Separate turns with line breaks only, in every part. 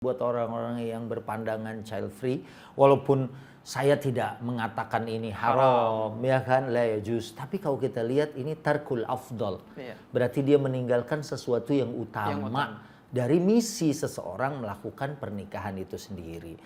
buat orang-orang yang berpandangan child free, walaupun saya tidak mengatakan ini haram, ya kan, la yajuz. Tapi kalau kita lihat ini tarkul afdal, berarti dia meninggalkan sesuatu yang utama dari misi seseorang melakukan pernikahan itu sendiri.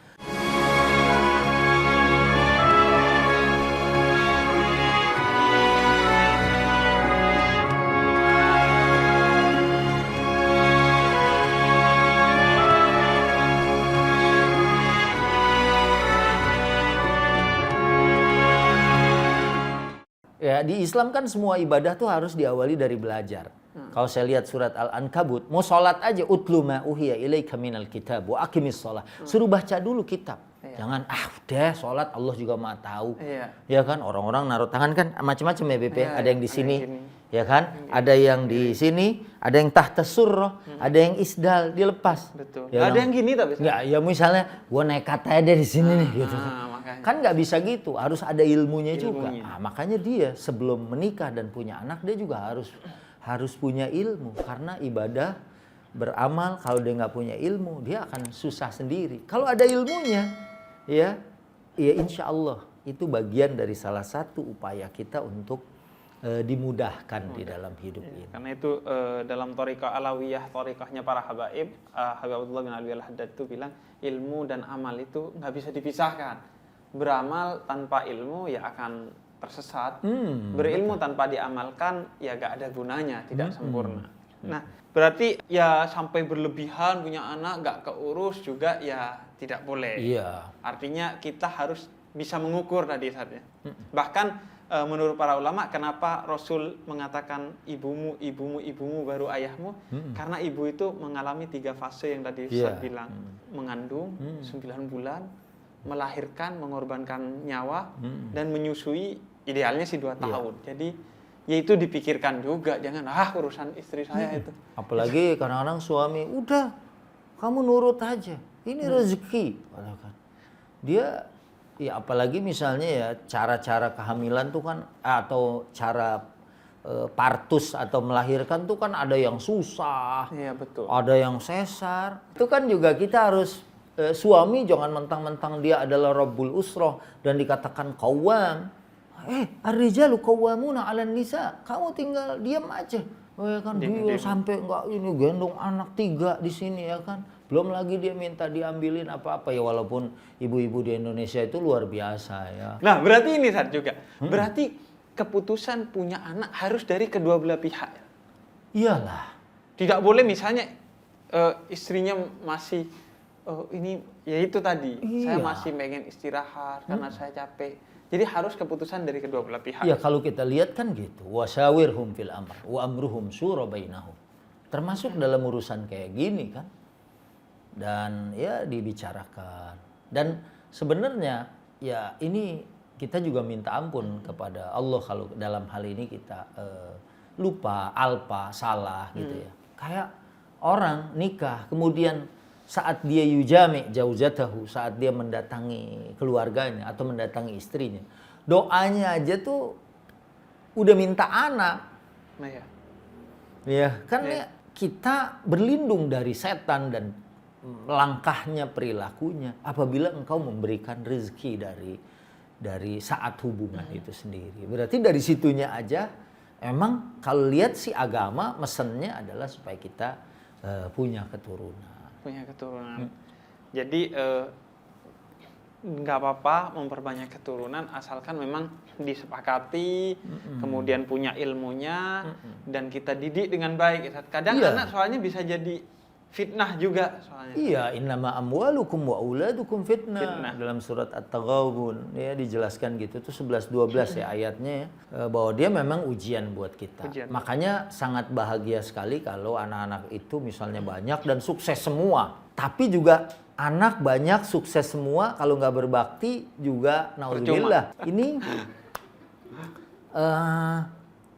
Ya, di Islam kan semua ibadah tuh harus diawali dari belajar. Kalau saya lihat surat Al-Ankabut, mau sholat aja, utlu ma uhiya ilaika minal kitab wa aqimis sholat. Suruh baca dulu kitab. Jangan, udah sholat Allah juga Maha tahu. Ya kan, orang-orang naruh tangan kan macam-macam ya BP. Ada yang di sini, ya kan? Ada yang di sini, ada yang tahta surrah, ada yang isdal, dilepas.
Betul.
Ya,
ada yang gini tapi.
Enggak, ya misalnya gua nekat aja di sini nih gitu. Kan nggak bisa gitu, harus ada ilmunya juga. Nah, makanya dia sebelum menikah dan punya anak dia juga harus punya ilmu, karena ibadah beramal kalau dia nggak punya ilmu dia akan susah sendiri. Kalau ada ilmunya, ya insya Allah itu bagian dari salah satu upaya kita untuk dimudahkan di dalam hidup ini.
Karena itu dalam thariqah alawiyah, thariqahnya para habaib, Habib Abdullah bin Alwi Al-Haddad itu bilang ilmu dan amal itu nggak bisa dipisahkan. Beramal tanpa ilmu ya akan tersesat. Berilmu tanpa diamalkan ya gak ada gunanya, tidak sempurna. Nah, berarti ya sampai berlebihan punya anak gak keurus juga ya tidak boleh.
Iya.
Artinya kita harus bisa mengukur tadi saatnya. Bahkan menurut para ulama, kenapa Rasul mengatakan ibumu baru ayahmu? Karena ibu itu mengalami 3 fase yang tadi saya bilang. Mengandung 9 bulan, melahirkan, mengorbankan nyawa, dan menyusui idealnya sih 2 tahun. Jadi ya itu dipikirkan juga, jangan urusan istri saya itu.
Apalagi kadang-kadang suami, udah kamu nurut aja, ini rezeki. Dia ya apalagi misalnya ya cara-cara kehamilan tuh kan atau cara partus atau melahirkan tuh kan ada yang susah,
iya betul,
ada yang sesar. Itu kan juga kita harus suami jangan mentang-mentang dia adalah Rabbul Usroh dan dikatakan qawwam. Ar-rijalu qawwamuna 'alan nisa. Kamu tinggal diam aja. Oh ya kan, dia sampai enggak ini gendong anak 3 di sini ya kan. Belum lagi dia minta diambilin apa-apa ya, walaupun ibu-ibu di Indonesia itu luar biasa ya.
Nah, berarti ini Sat juga. Berarti keputusan punya anak harus dari kedua belah pihak.
Iyalah.
Tidak boleh misalnya istrinya masih ini ya itu tadi, saya masih pengen istirahat karena saya capek. Jadi harus keputusan dari kedua belah pihak.
Ya kalau kita lihat kan gitu. Wasawirhum fil amr wa amruhum syura bainahum. Termasuk dalam urusan kayak gini kan. Dan ya dibicarakan. Dan sebenarnya ya ini kita juga minta ampun kepada Allah kalau dalam hal ini kita lupa, alpa, salah gitu ya. Kayak orang nikah kemudian saat dia yujami jauzatahu, saat dia mendatangi keluarganya atau mendatangi istrinya, doanya aja tuh udah minta anak.
Nah ya.
Ya, kan ya, kita berlindung dari setan dan langkahnya, perilakunya apabila engkau memberikan rezeki dari saat hubungan itu sendiri. Berarti dari situnya aja emang kalau lihat si agama mesennya adalah supaya kita punya keturunan.
Jadi nggak apa-apa memperbanyak keturunan asalkan memang disepakati, kemudian punya ilmunya dan kita didik dengan baik. Kadang anak soalnya bisa jadi fitnah juga soalnya.
Iya, innama amwalukum wa auladukum fitnah. Dalam surat At-Taghabun ya dijelaskan gitu tuh 11-12 ya ayatnya ya, bahwa dia memang ujian buat kita. Makanya sangat bahagia sekali kalau anak-anak itu misalnya banyak dan sukses semua. Tapi juga anak banyak sukses semua kalau nggak berbakti juga naudzubillah. Ini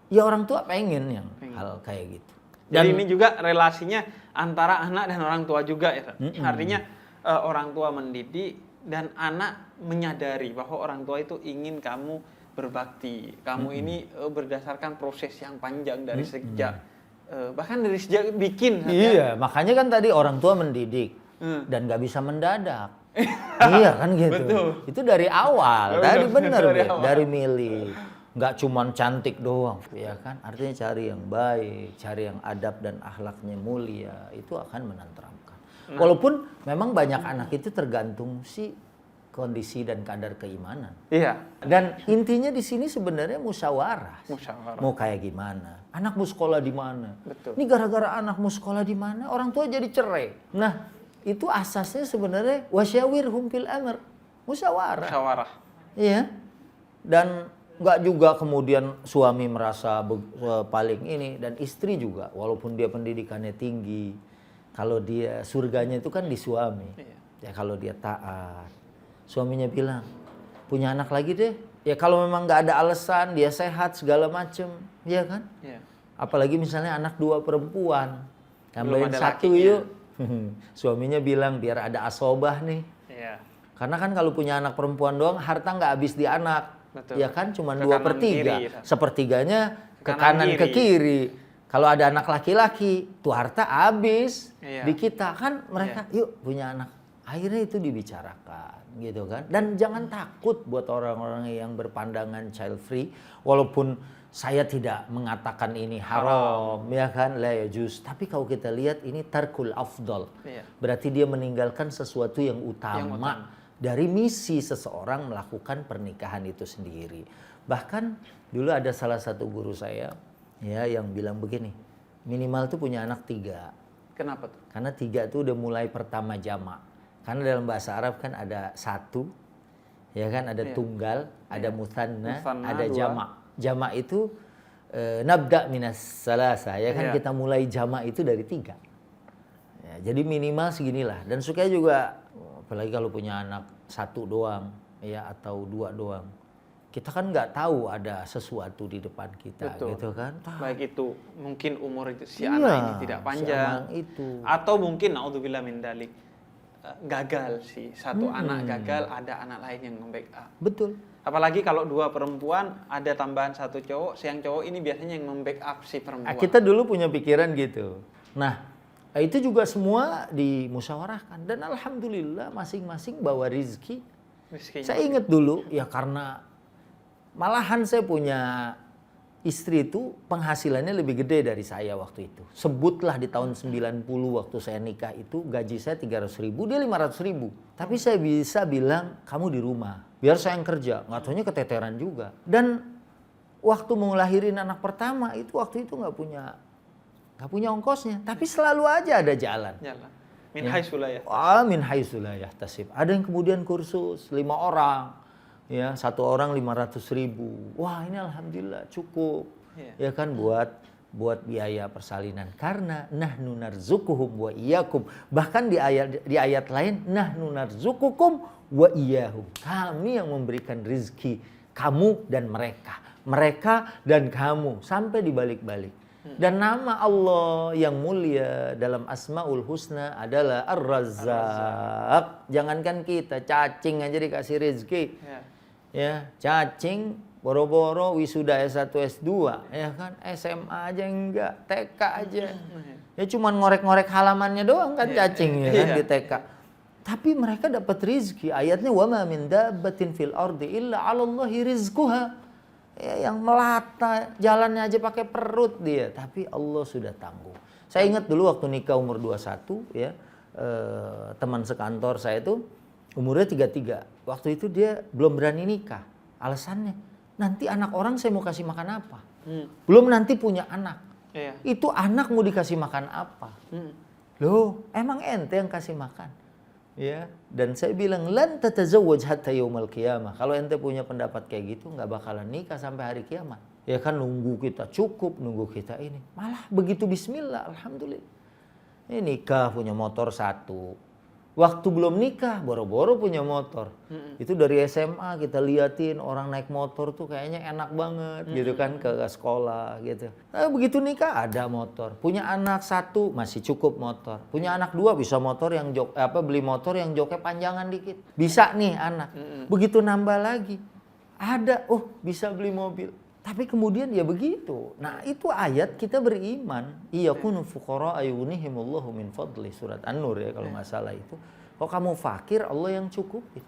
ya orang tua pengen yang hal kayak gitu.
Dan ini juga relasinya antara anak dan orang tua juga ya. Artinya orang tua mendidik dan anak menyadari bahwa orang tua itu ingin kamu berbakti. Kamu ini berdasarkan proses yang panjang dari sejak bahkan dari sejak bikin.
Iya, makanya kan tadi orang tua mendidik. dan nggak bisa mendadak. Iya kan gitu.
Betul.
Itu dari awal. Tadi benar
dari
Bet,
awal.
dari milih. Nggak cuman cantik doang, ya kan? Artinya cari yang baik, cari yang adab dan akhlaknya mulia, itu akan menenteramkan. Walaupun memang banyak anak itu tergantung si kondisi dan kadar keimanan.
Iya.
Dan intinya di sini sebenarnya musyawarah.
Musyawarah.
Mau kayak gimana? Anakmu sekolah di mana?
Betul.
Ini gara-gara anakmu sekolah di mana, orang tua jadi cerai. Nah, itu asasnya sebenarnya wasyawirhum fil amr. Musyawarah.
Musyawarah.
Iya. Dan nggak juga kemudian suami merasa paling ini, dan istri juga walaupun dia pendidikannya tinggi, kalau dia surganya itu kan di suami.
Iya.
Ya kalau dia taat, suaminya bilang punya anak lagi deh, ya kalau memang nggak ada alasan, dia sehat segala macem, ya kan?
Iya.
Apalagi misalnya anak 2 perempuan, tambahin
ada
1
lakinya.
yuk. Suaminya bilang biar ada asobah nih.
Iya.
Karena kan kalau punya anak perempuan doang, harta nggak habis di anak.
Betul.
Ya kan cuma
Ke
2/3.
kiri.
Sepertiganya ke
Kanan
kanan ke kiri. Kalau ada anak laki-laki, tuh harta habis
Iya.
di kita. Kan mereka yuk punya anak. Akhirnya itu dibicarakan gitu kan. Dan jangan takut buat orang-orang yang berpandangan child free. Walaupun saya tidak mengatakan ini haram, ya kan, la yajuz. Tapi kalau kita lihat ini tarkul afdal.
Iya.
Berarti dia meninggalkan sesuatu yang utama,
utama.
dari misi seseorang melakukan pernikahan itu sendiri. Bahkan dulu ada salah satu guru saya ya yang bilang begini, minimal tuh punya anak 3.
Kenapa tuh?
Karena 3 tuh udah mulai pertama jamak. Karena dalam bahasa Arab kan ada 1, ya kan, ada
Iya.
tunggal, ada mutsanna,
Mutsanna,
ada
2.
jamak. Jamak itu nabda minas salasa, ya kan,
Iya.
kita mulai jamak itu dari 3. Ya, jadi minimal seginilah. Dan suka juga, apalagi kalau punya anak 1 doang, ya, atau 2 doang. Kita kan nggak tahu ada sesuatu di depan kita,
Betul.
gitu kan?
Baik itu mungkin umur si
Iya,
anak ini tidak
si
panjang,
anak itu.
atau mungkin naudzubillah min dalik, gagal si satu anak gagal, ada anak lain yang membackup.
Betul.
Apalagi kalau 2 perempuan, ada tambahan 1 cowok, yang cowok ini biasanya yang membackup si perempuan.
Kita dulu punya pikiran gitu. Nah, itu juga semua dimusyawarahkan. Dan alhamdulillah masing-masing bawa rizki.
Miskinya.
Saya ingat dulu, ya karena malahan saya punya istri itu penghasilannya lebih gede dari saya waktu itu. Sebutlah di tahun 90 waktu saya nikah itu gaji saya 300.000, dia 500.000. Tapi saya bisa bilang, kamu di rumah, biar saya yang kerja. Nggak taunya keteteran juga. Dan waktu mau lahirin anak pertama itu waktu itu nggak punya ongkosnya. Tapi selalu aja ada jalan.
Jalan. Min haitsu la
Min haitsu la yahtasib. Ada yang kemudian kursus 5 orang. Ya, 1 orang 500.000. Wah, ini alhamdulillah cukup.
Iya.
Ya kan buat biaya persalinan. Karena nahnu narzukuhum wa iyyakum. Bahkan di ayat lain nahnu narzukukum wa iyyahum. Kami yang memberikan rizki kamu dan mereka. Mereka dan kamu, sampai dibalik-balik. Dan nama Allah yang mulia dalam Asmaul Husna adalah Ar-Razzaq. Jangankan kita, cacing aja dikasih rezeki. Ya, cacing boro-boro wisuda S1 S2, ya kan, SMA aja enggak, TK aja. Ya cuman ngorek-ngorek halamannya doang kan cacing, ya kan, di TK. Tapi mereka dapat rizki. Ayatnya wa ma min dabbatin fil ardi illa 'alallahi rizquha. Ya, yang melata jalannya aja pakai perut dia, tapi Allah sudah tangguh. Saya ingat dulu waktu nikah umur 21 ya, teman sekantor saya itu umurnya 33. Waktu itu dia belum berani nikah. Alasannya, nanti anak orang saya mau kasih makan apa? Belum nanti punya anak.
Iya.
Itu anak mau dikasih makan apa? Loh, emang ente yang kasih makan? Ya, dan saya bilang lan tatazawwaj hatta yaumil qiyamah. Kalau ente punya pendapat kayak gitu, nggak bakalan nikah sampai hari kiamat. Ya kan, nunggu kita cukup, nunggu kita ini. Malah begitu bismillah, alhamdulillah. Ini nikah punya motor 1. Waktu belum nikah, boro-boro punya motor. Itu dari SMA kita liatin orang naik motor tuh kayaknya enak banget gitu kan, ke sekolah gitu. Begitu nikah ada motor. Punya anak 1 masih cukup motor. Punya anak 2 bisa motor yang beli motor yang joknya panjangan dikit. Bisa nih anak. Begitu nambah lagi, ada bisa beli mobil. Tapi kemudian dia begitu. Nah, itu ayat kita beriman. Iyakunu fuqara ayunihimullahu min fadli, surat An-Nur ya kalau nggak salah itu. Kalau kamu fakir, Allah yang cukupin.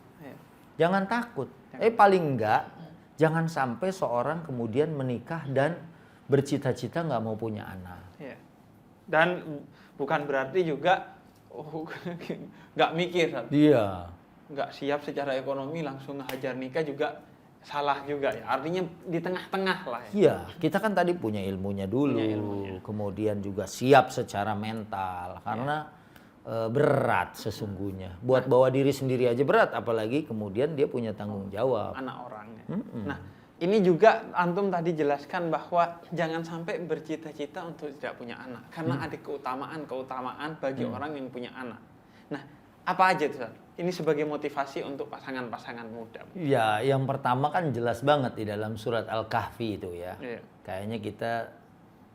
Jangan takut. Paling enggak jangan sampai seorang kemudian menikah dan bercita-cita nggak mau punya anak.
Dan bukan berarti juga nggak mikir.
Iya.
Nggak siap secara ekonomi langsung hajar nikah juga salah juga ya. Artinya di tengah-tengah lah ya.
Iya, kita kan tadi punya ilmunya dulu, kemudian juga siap secara mental karena berat sesungguhnya. Buat bawa diri sendiri aja berat, apalagi kemudian dia punya tanggung jawab.
Anak orangnya. Nah, ini juga antum tadi jelaskan bahwa jangan sampai bercita-cita untuk tidak punya anak karena ada keutamaan bagi orang yang punya anak. Nah, apa aja tuh? Ini sebagai motivasi untuk pasangan-pasangan muda.
Ya, yang pertama kan jelas banget di dalam surat Al-Kahfi itu ya. Kayaknya kita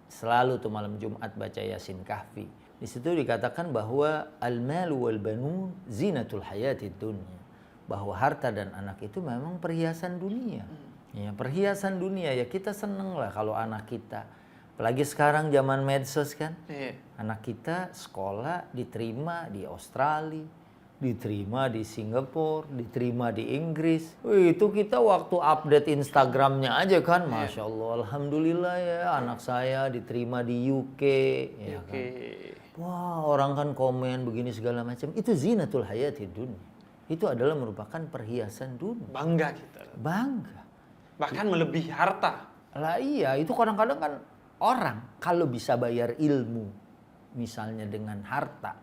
selalu tuh malam Jumat baca Yasin Kahfi. Di situ dikatakan bahwa al-malu wal banun zinatul hayatid dunya. Bahwa harta dan anak itu memang perhiasan dunia. Ya, perhiasan dunia ya, kita seneng lah kalau anak kita. Apalagi sekarang zaman medsos kan. Anak kita sekolah diterima di Australia, diterima di Singapura, diterima di Inggris. Itu kita waktu update Instagramnya aja kan, Masya Allah, Alhamdulillah ya anak saya diterima di UK. Ya kan? Wah, orang kan komen begini segala macam. Itu zinatul hayatid dunya. Itu adalah merupakan perhiasan dunia.
Bangga kita.
Bangga.
Bahkan melebihi harta.
Lah iya, itu kadang-kadang kan orang kalau bisa bayar ilmu, misalnya dengan harta.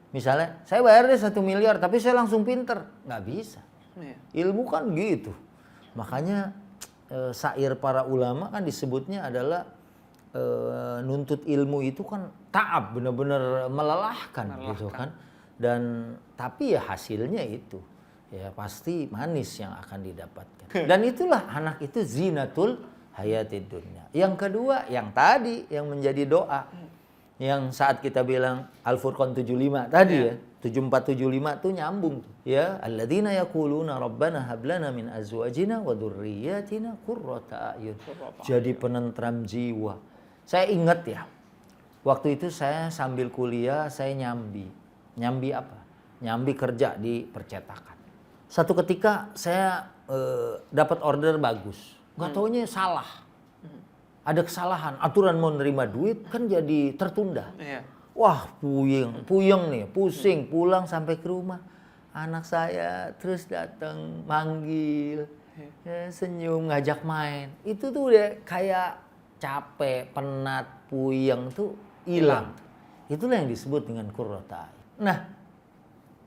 Misalnya, saya bayar deh 1 miliar, tapi saya langsung pinter. Nggak bisa. Ilmu kan gitu. Makanya syair para ulama kan disebutnya adalah nuntut ilmu itu kan ta'ab, benar-benar melelahkan gitu kan. Dan tapi ya hasilnya itu ya pasti manis yang akan didapatkan. Dan itulah anak itu zinatul hayatid dunya. Yang kedua, yang tadi yang menjadi doa. Yang saat kita bilang Al-Furqan 75 tadi ya, 7475 tuh nyambung tuh. Ya, alladzina yaquluna rabbana hab lana min azwajina wa dzurriyyatina qurrata a'yun. Jadi penentram jiwa. Saya ingat ya. Waktu itu saya sambil kuliah saya nyambi. Nyambi apa? Nyambi kerja di percetakan. Satu ketika saya dapat order bagus. Nggak taunya salah. Ada kesalahan, aturan mau nerima duit kan jadi tertunda. Wah, puyeng nih, pusing, pulang sampai ke rumah. Anak saya terus datang, manggil, senyum, ngajak main. Itu tuh udah kayak capek, penat, puyeng tuh hilang. Itulah yang disebut dengan qurrata a'yun. Nah,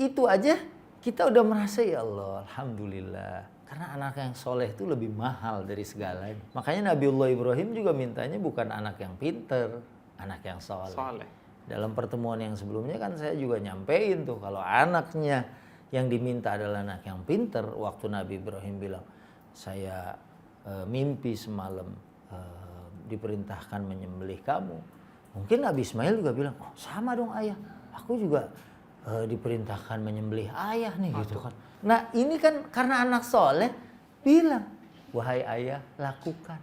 itu aja kita udah merasa ya Allah, alhamdulillah. Karena anak yang soleh itu lebih mahal dari segalanya. Makanya Nabiullah Ibrahim juga mintanya bukan anak yang pinter, anak yang soleh. Dalam pertemuan yang sebelumnya kan saya juga nyampein tuh kalau anaknya yang diminta adalah anak yang pinter. Waktu Nabi Ibrahim bilang, saya mimpi semalam diperintahkan menyembelih kamu. Mungkin Nabi Ismail juga bilang, oh sama dong ayah, aku juga diperintahkan menyembelih ayah nih gitu kan. Nah ini kan karena anak soleh bilang, wahai ayah lakukan.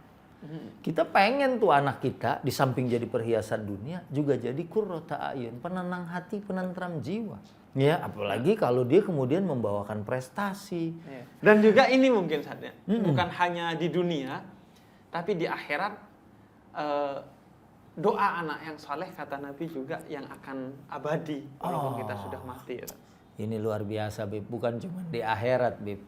Kita pengen tuh anak kita di samping jadi perhiasan dunia juga jadi qurrata a'yun, penenang hati, penentram jiwa. Ya, apalagi kalau dia kemudian membawakan prestasi.
Dan juga ini mungkin saatnya, bukan hanya di dunia, tapi di akhirat doa anak yang saleh kata Nabi juga yang akan abadi walaupun kita sudah mati.
Ini luar biasa, Bib. Bukan cuma di akhirat, Bib.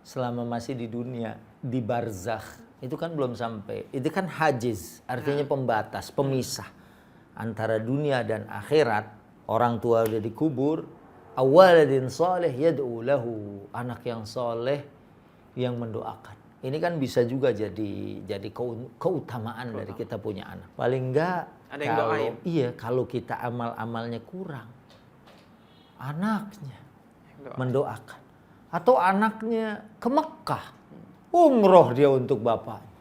Selama masih di dunia, di barzakh. Itu kan belum sampai. Itu kan hajiz, artinya pembatas, pemisah antara dunia dan akhirat. Orang tua udah dikubur, awaladin saleh yad'u lahu, anak yang soleh yang mendoakan. Ini kan bisa juga jadi keutamaan dari kita punya anak. Paling enggak
ada yang doain.
Iya, kalau kita amal-amalnya kurang, anaknya mendoakan. Atau anaknya ke Mekah, umroh dia untuk bapaknya,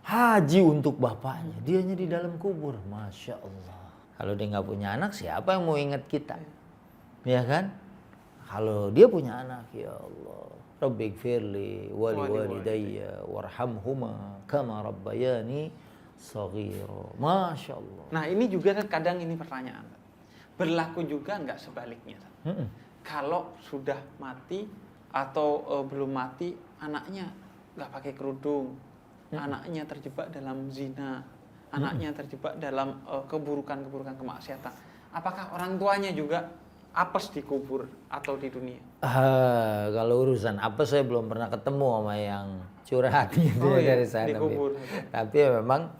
haji untuk bapaknya, dianya di dalam kubur, Masya Allah. Kalau dia nggak punya anak, siapa yang mau ingat kita? Ya kan? Kalau dia punya anak, ya Allah, Rabbighfirli wali walidayya warhamhuma kama rabbayani shaghira. Masya Allah.
Nah ini juga kadang ini pertanyaan. Berlaku juga nggak sebaliknya? Kalau sudah mati atau belum mati, anaknya nggak pakai kerudung, anaknya terjebak dalam zina, anaknya terjebak dalam keburukan-keburukan kemaksiatan. Apakah orang tuanya juga apes dikubur atau di dunia?
Kalau urusan apa saya belum pernah ketemu sama yang curhat gitu dari sana.
Dikubur.
Tapi ya memang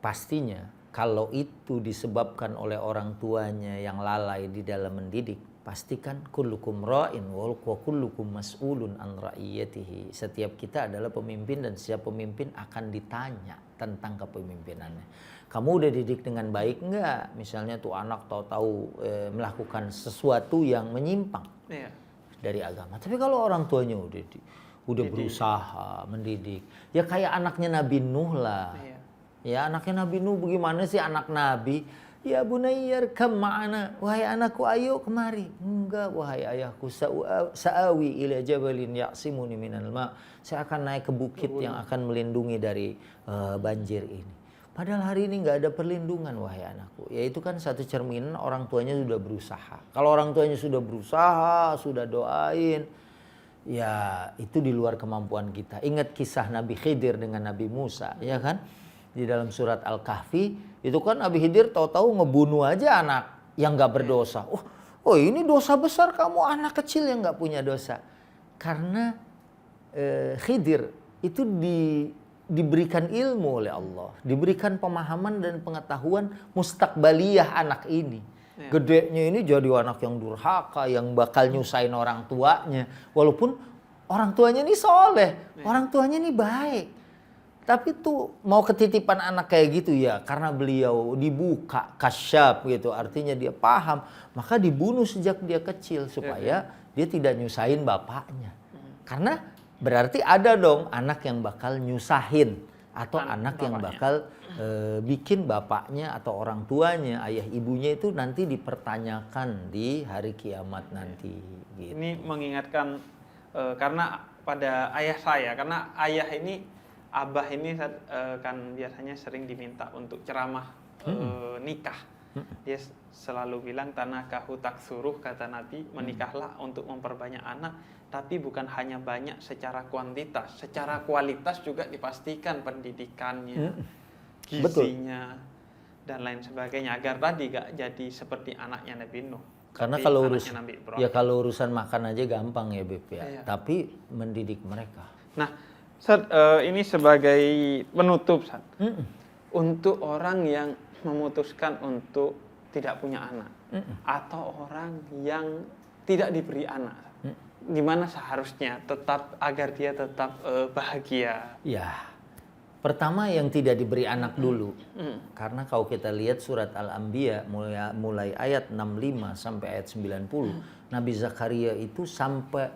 pastinya kalau itu disebabkan oleh orang tuanya yang lalai di dalam mendidik, pastikan kullukum ra'in wa kullukum mas'ulun an ra'iyatihi. Setiap kita adalah pemimpin dan setiap pemimpin akan ditanya tentang kepemimpinannya. Kamu udah didik dengan baik enggak? Misalnya tuh anak tahu-tahu melakukan sesuatu yang menyimpang dari agama. Tapi kalau orang tuanya udah berusaha mendidik, ya kayak anaknya Nabi Nuh lah. Ya anaknya Nabi Nuh bagaimana sih anak Nabi? Ya bunayyar kam ma'ana, wahai anakku ayo kemari. Enggak wahai ayahku, sa'awi ila jabalin ya'simuni minal ma'. Saya akan naik ke bukit yang akan melindungi dari banjir ini. Padahal hari ini nggak ada perlindungan wahai anakku. Ya itu kan satu cerminan orang tuanya sudah berusaha. Kalau orang tuanya sudah berusaha, sudah doain, ya itu di luar kemampuan kita. Ingat kisah Nabi Khidir dengan Nabi Musa, ya kan? Di dalam surat Al-Kahfi, itu kan Nabi Khidir tahu-tahu ngebunuh aja anak yang nggak berdosa. Oh ini dosa besar kamu anak kecil yang nggak punya dosa. Karena Khidir itu diberikan ilmu oleh Allah, diberikan pemahaman dan pengetahuan mustakbaliyah anak ini. Gedenya ini jadi anak yang durhaka, yang bakal nyusahin orang tuanya. Walaupun orang tuanya ini soleh, orang tuanya ini baik. Tapi tuh mau ketitipan anak kayak gitu ya, karena beliau dibuka, kasyaf gitu, artinya dia paham. Maka dibunuh sejak dia kecil supaya dia tidak nyusahin bapaknya. Karena berarti ada dong anak yang bakal nyusahin atau anak yang bakal bikin bapaknya atau orang tuanya, ayah ibunya itu nanti dipertanyakan di hari kiamat nanti. Gitu.
Ini mengingatkan karena pada ayah saya, karena ayah ini, abah ini kan biasanya sering diminta untuk ceramah nikah. Dia selalu bilang tanakahu taksuruh, kata Nabi, menikahlah untuk memperbanyak anak, tapi bukan hanya banyak secara kuantitas, secara kualitas juga dipastikan pendidikannya, gizinya, dan lain sebagainya, agar tadi gak jadi seperti anaknya Nabi Nuh.
Karena kalau urusan makan aja gampang ya Beb ya, tapi mendidik mereka.
Nah, ini sebagai penutup, untuk orang yang memutuskan untuk tidak punya anak, atau orang yang tidak diberi anak, gimana seharusnya agar dia tetap bahagia? Ya,
pertama yang tidak diberi anak dulu, karena kalau kita lihat surat Al-Anbiya mulai ayat 65 sampai ayat 90, Nabi Zakaria itu sampai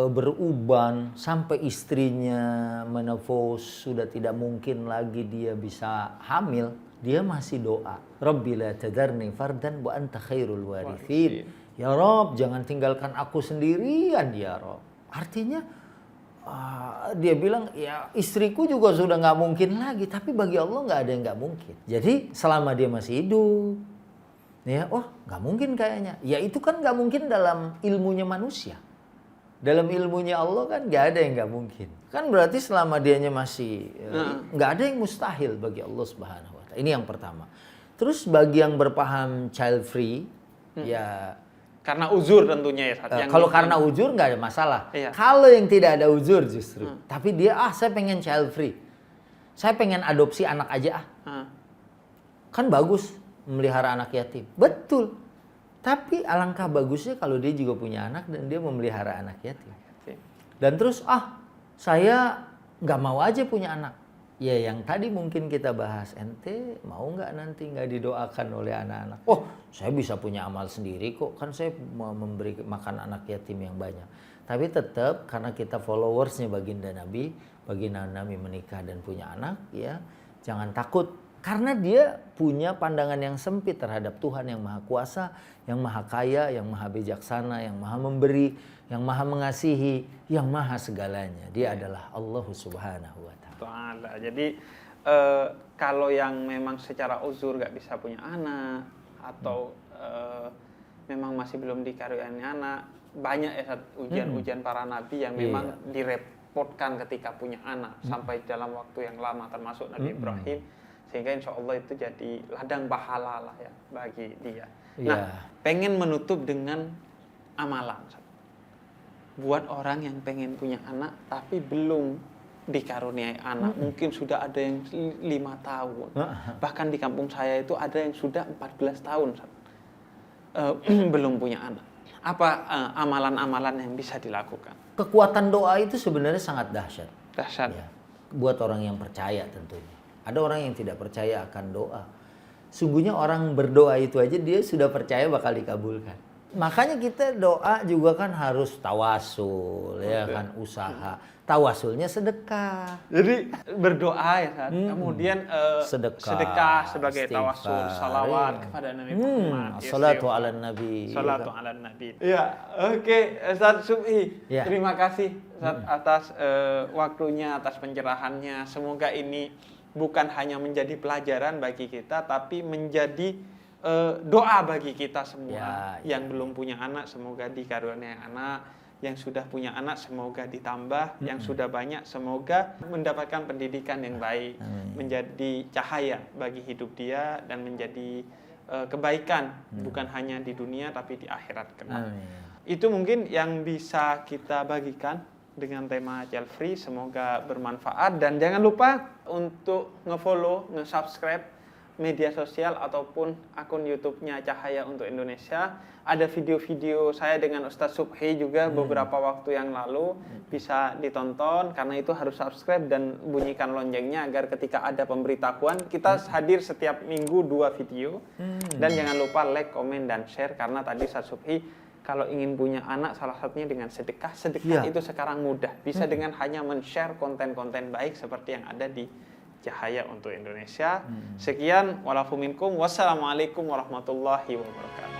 beruban, sampai istrinya menopause, sudah tidak mungkin lagi dia bisa hamil, dia masih doa, Rabbi la tadarni fardan wa anta khairul warithin. Ya Rob, jangan tinggalkan aku sendirian ya Rob. Artinya dia bilang ya istriku juga sudah nggak mungkin lagi, tapi bagi Allah nggak ada yang nggak mungkin. Jadi selama dia masih hidup, ya nggak mungkin kayaknya. Ya itu kan nggak mungkin dalam ilmunya manusia. Dalam ilmunya Allah kan nggak ada yang nggak mungkin. Kan berarti selama dianya masih nggak ada yang mustahil bagi Allah Subhanahu wa Ta'ala. Ini yang pertama. Terus bagi yang berpaham child free, ya
karena uzur tentunya ya.
Kalau karena uzur nggak ada masalah. Iya. Kalau yang tidak ada uzur justru, tapi dia saya pengen child free, saya pengen adopsi anak aja kan bagus memelihara anak yatim, betul. Tapi alangkah bagusnya kalau dia juga punya anak dan dia memelihara anak yatim. Dan terus saya nggak mau aja punya anak. Ya yang tadi mungkin kita bahas, ente mau nggak nanti nggak didoakan oleh anak-anak? Saya bisa punya amal sendiri kok, kan saya mau memberi makan anak yatim yang banyak. Tapi tetap karena kita followersnya baginda Nabi menikah dan punya anak, ya jangan takut Karena dia punya pandangan yang sempit terhadap Tuhan yang Maha Kuasa, yang Maha Kaya, yang Maha Bijaksana, yang Maha Memberi, yang Maha Mengasihi, yang Maha segalanya. Dia adalah Allah Subhanahu wa Ta'ala.
Jadi kalau yang memang secara uzur gak bisa punya anak atau memang masih belum dikaruniai anak, banyak ya ujian-ujian para nabi yang memang direpotkan ketika punya anak sampai dalam waktu yang lama, termasuk Nabi Ibrahim, sehingga insya Allah itu jadi ladang pahala lah ya bagi dia. Nah, pengen menutup dengan amalan buat orang yang pengen punya anak tapi belum dikaruniai anak. Mungkin sudah ada yang 5 tahun, bahkan di kampung saya itu ada yang sudah 14 tahun belum punya anak. Apa amalan-amalan yang bisa dilakukan?
Kekuatan doa itu sebenarnya sangat dahsyat.
Dahsyat.
Ya, buat orang yang percaya tentunya. Ada orang yang tidak percaya akan doa. Sungguhnya orang berdoa itu aja dia sudah percaya bakal dikabulkan. Makanya kita doa juga kan harus tawasul, ya kan, usaha. Tawasulnya sedekah.
Jadi berdoa ya, kemudian sedekah sebagai tawasul, salawat kepada Nabi Muhammad.
Salatu ala Nabi.
Salatu ala Nabi. Ya, oke, Ustaz Subhi. Ya. Terima kasih Ustaz atas waktunya, atas pencerahannya. Semoga ini bukan hanya menjadi pelajaran bagi kita, tapi menjadi doa bagi kita semua. Yang belum punya anak, semoga dikaruniai anak. Yang sudah punya anak, semoga ditambah. Yang sudah banyak, semoga mendapatkan pendidikan yang baik. Menjadi cahaya bagi hidup dia dan menjadi kebaikan. Bukan hanya di dunia, tapi di akhirat kelak. Itu mungkin yang bisa kita bagikan dengan tema Child Free. Semoga bermanfaat. Dan jangan lupa untuk nge-follow, nge-subscribe media sosial ataupun akun YouTube-nya Cahaya untuk Indonesia. Ada video-video saya dengan Ustaz Subhi juga beberapa waktu yang lalu, bisa ditonton. Karena itu harus subscribe dan bunyikan loncengnya agar ketika ada pemberitahuan, kita hadir setiap minggu 2 video. Dan jangan lupa like, komen, dan share. Karena tadi Ustaz Subhi, kalau ingin punya anak salah satunya dengan sedekah. Sedekah itu sekarang mudah, bisa dengan hanya men-share konten-konten baik seperti yang ada di Cahaya untuk Indonesia. Sekian, walafu minkum, wassalamualaikum warahmatullahi wabarakatuh.